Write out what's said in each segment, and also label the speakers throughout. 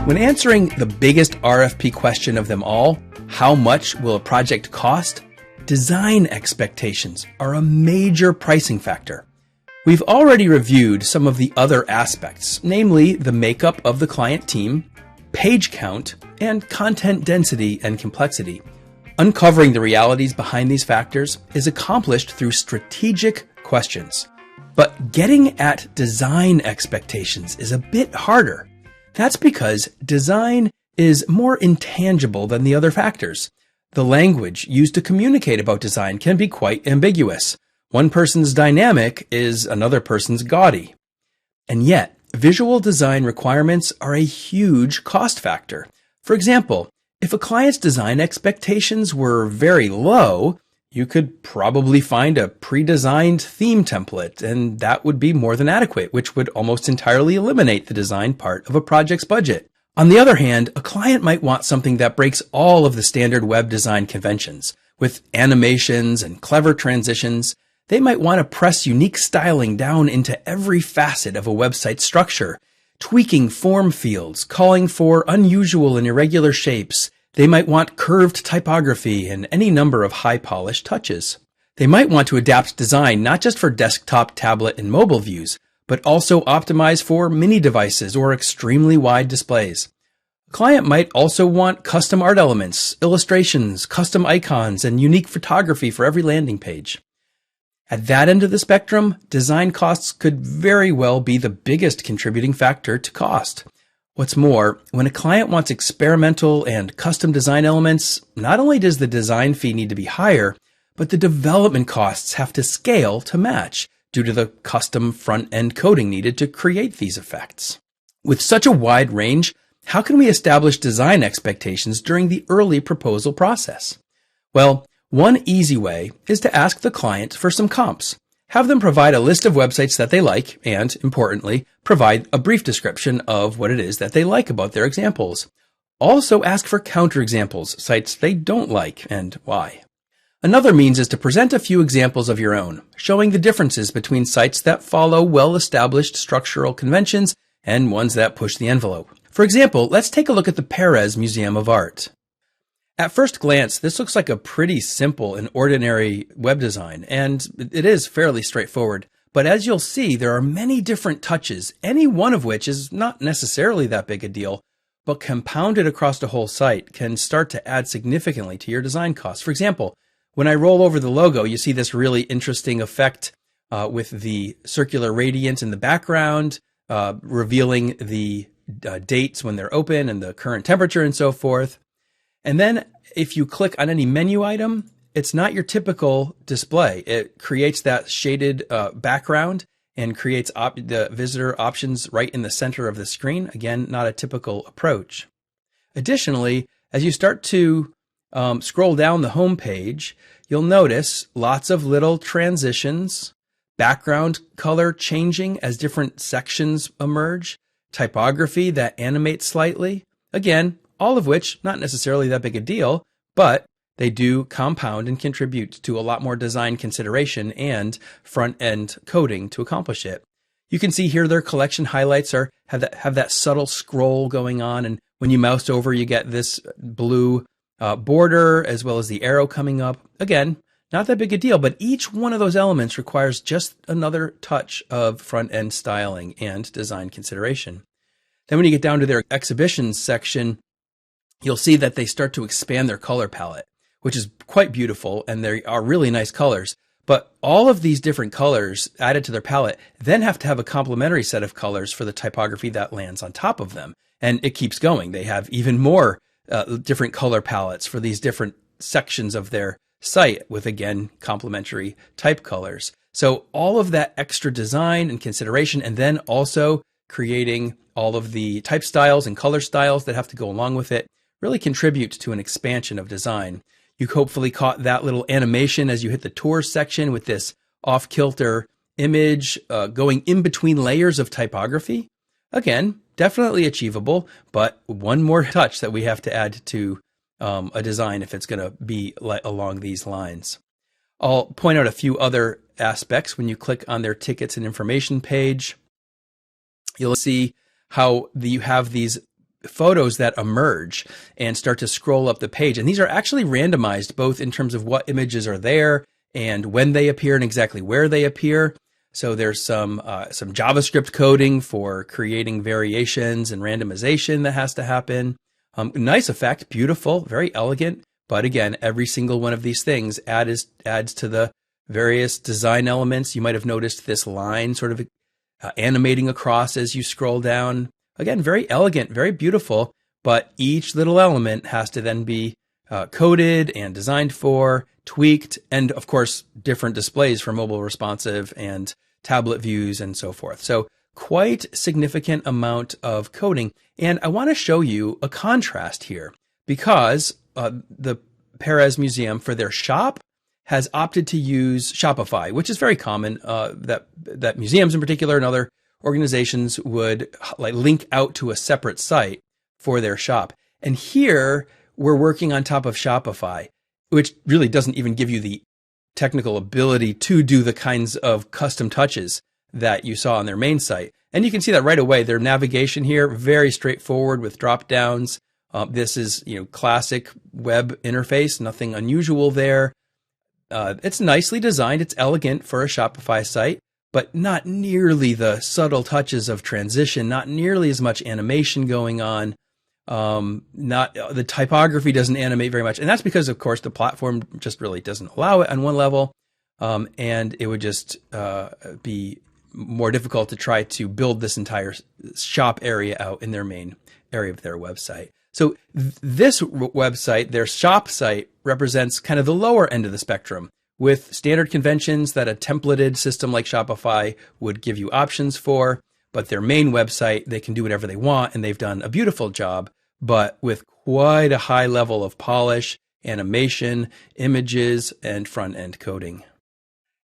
Speaker 1: When answering the biggest RFP question of them all, how much will a project cost? Design expectations are a major pricing factor. We've already reviewed some of the other aspects, namely the makeup of the client team, page count, and content density and complexity. Uncovering the realities behind these factors is accomplished through strategic questions. But getting at design expectations is a bit harder. That's because design is more intangible than the other factors. The language used to communicate about design can be quite ambiguous. One person's dynamic is another person's gaudy. And yet, visual design requirements are a huge cost factor. For example, if a client's design expectations were very low, you could probably find a pre-designed theme template, and that would be more than adequate, which would almost entirely eliminate the design part of a project's budget. On the other hand, a client might want something that breaks all of the standard web design conventions. With animations and clever transitions, they might want to press unique styling down into every facet of a website structure, tweaking form fields, calling for unusual and irregular shapes. They might want curved typography and any number of high-polished touches. They might want to adapt design not just for desktop, tablet, and mobile views, but also optimize for mini devices or extremely wide displays. A client might also want custom art elements, illustrations, custom icons, and unique photography for every landing page. At that end of the spectrum, design costs could very well be the biggest contributing factor to cost. What's more, when a client wants experimental and custom design elements, not only does the design fee need to be higher, but the development costs have to scale to match due to the custom front-end coding needed to create these effects. With such a wide range, how can we establish design expectations during the early proposal process? Well, one easy way is to ask the client for some comps. Have them provide a list of websites that they like and, importantly, provide a brief description of what it is that they like about their examples. Also ask for counterexamples, sites they don't like and why. Another means is to present a few examples of your own, showing the differences between sites that follow well-established structural conventions and ones that push the envelope. For example, let's take a look at the Perez Museum of Art. At first glance, this looks like a pretty simple and ordinary web design, and it is fairly straightforward. But as you'll see, there are many different touches, any one of which is not necessarily that big a deal, but compounded across the whole site can start to add significantly to your design costs. For example, when I roll over the logo, you see this really interesting effect with the circular radiance in the background, revealing the dates when they're open and the current temperature and so forth. And then if you click on any menu item, it's not your typical display. It creates that shaded background and creates the visitor options right in the center of the screen. Again, not a typical approach. Additionally, as you start to scroll down the home page, you'll notice lots of little transitions, background color changing as different sections emerge, typography that animates slightly. Again, all of which, not necessarily that big a deal, but they do compound and contribute to a lot more design consideration and front-end coding to accomplish it. You can see here their collection highlights have that subtle scroll going on, and when you mouse over, you get this blue border as well as the arrow coming up. Again, not that big a deal, but each one of those elements requires just another touch of front-end styling and design consideration. Then when you get down to their exhibitions section, you'll see that they start to expand their color palette, which is quite beautiful, and they are really nice colors. But all of these different colors added to their palette then have to have a complementary set of colors for the typography that lands on top of them. And it keeps going. They have even more different color palettes for these different sections of their site with, again, complementary type colors. So all of that extra design and consideration, and then also creating all of the type styles and color styles that have to go along with it, really contribute to an expansion of design. You hopefully caught that little animation as you hit the tours section with this off-kilter image going in between layers of typography. Again, definitely achievable, but one more touch that we have to add to a design if it's going to be along these lines. I'll point out a few other aspects. When you click on their tickets and information page, you'll see how you have these photos that emerge and start to scroll up the page. And these are actually randomized both in terms of what images are there and when they appear and exactly where they appear. So there's some JavaScript coding for creating variations and randomization that has to happen. Nice effect, beautiful, very elegant. But again, every single one of these things adds to the various design elements. You might have noticed this line sort of animating across as you scroll down. Again, very elegant, very beautiful, but each little element has to then be coded and designed for, tweaked, and of course, different displays for mobile responsive and tablet views and so forth. So quite significant amount of coding. And I want to show you a contrast here because the Perez Museum for their shop has opted to use Shopify, which is very common, that museums in particular and other organizations would like link out to a separate site for their shop. And here we're working on top of Shopify, which really doesn't even give you the technical ability to do the kinds of custom touches that you saw on their main site. And you can see that right away. Their navigation here, very straightforward with drop downs. This is, classic web interface, nothing unusual there. It's nicely designed. It's elegant for a Shopify site, but not nearly the subtle touches of transition, not nearly as much animation going on. The typography doesn't animate very much. And that's because, of course, the platform just really doesn't allow it on one level. And it would just be more difficult to try to build this entire shop area out in their main area of their website. So this website, their shop site, represents kind of the lower end of the spectrum with standard conventions that a templated system like Shopify would give you options for. But their main website, they can do whatever they want, and they've done a beautiful job, but with quite a high level of polish, animation, images, and front-end coding.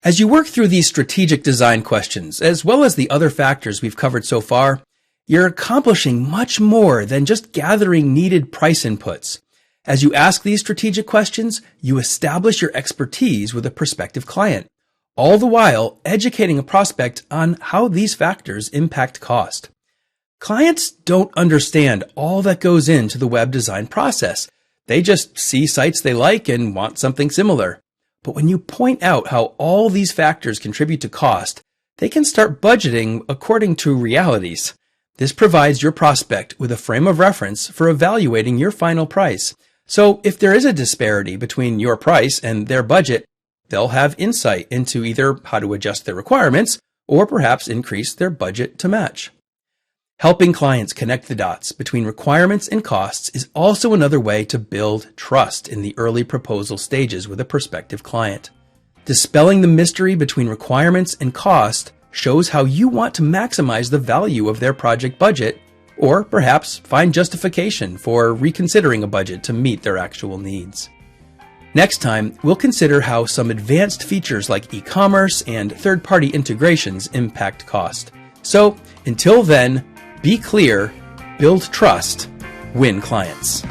Speaker 1: As you work through these strategic design questions, as well as the other factors we've covered so far, you're accomplishing much more than just gathering needed price inputs. As you ask these strategic questions, you establish your expertise with a prospective client, all the while educating a prospect on how these factors impact cost. Clients don't understand all that goes into the web design process. They just see sites they like and want something similar. But when you point out how all these factors contribute to cost, they can start budgeting according to realities. This provides your prospect with a frame of reference for evaluating your final price. So if there is a disparity between your price and their budget, they'll have insight into either how to adjust their requirements or perhaps increase their budget to match. Helping clients connect the dots between requirements and costs is also another way to build trust in the early proposal stages with a prospective client. Dispelling the mystery between requirements and cost shows how you want to maximize the value of their project budget, or perhaps find justification for reconsidering a budget to meet their actual needs. Next time, we'll consider how some advanced features like e-commerce and third-party integrations impact cost. So, until then, be clear, build trust, win clients.